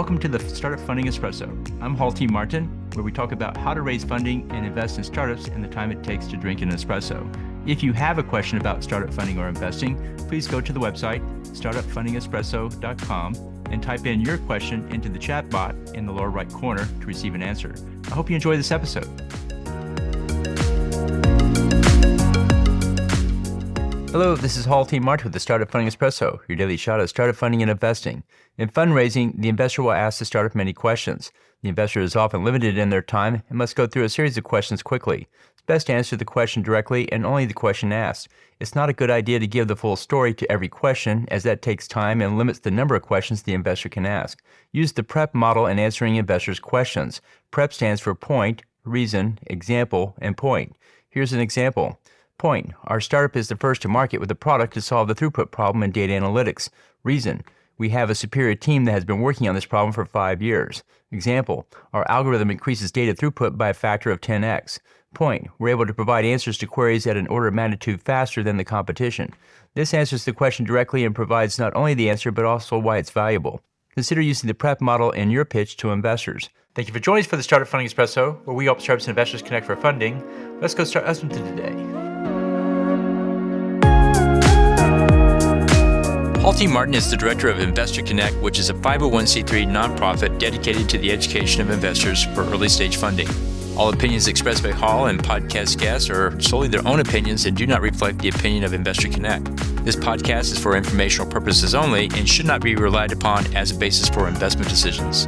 Welcome to the Startup Funding Espresso. I'm Hall T. Martin, where we talk about how to raise funding and invest in startups and the time it takes to drink an espresso. If you have a question about startup funding or investing, please go to the website, startupfundingespresso.com, and type in your question into the chat bot in the lower right corner to receive an answer. I hope you enjoy this episode. Hello, this is Hall T. Martin with the Startup Funding Espresso, your daily shot of startup funding and investing. In fundraising, the investor will ask the startup many questions. The investor is often limited in their time and must go through a series of questions quickly. It's best to answer the question directly and only the question asked. It's not a good idea to give the full story to every question, as that takes time and limits the number of questions the investor can ask. Use the PREP model in answering investors' questions. PREP stands for point, reason, example, and point. Here's an example. Point, our startup is the first to market with a product to solve the throughput problem in data analytics. Reason, we have a superior team that has been working on this problem for 5 years. Example, our algorithm increases data throughput by a factor of 10x. Point, we're able to provide answers to queries at an order of magnitude faster than the competition. This answers the question directly and provides not only the answer but also why it's valuable. Consider using the PREP model in your pitch to investors. Thank you for joining us for the Startup Funding Espresso, where we help startups and investors connect for funding. Let's go start listening to today. Hall T. Martin is the director of Investor Connect, which is a 501c3 nonprofit dedicated to the education of investors for early-stage funding. All opinions expressed by Hall and podcast guests are solely their own opinions and do not reflect the opinion of Investor Connect. This podcast is for informational purposes only and should not be relied upon as a basis for investment decisions.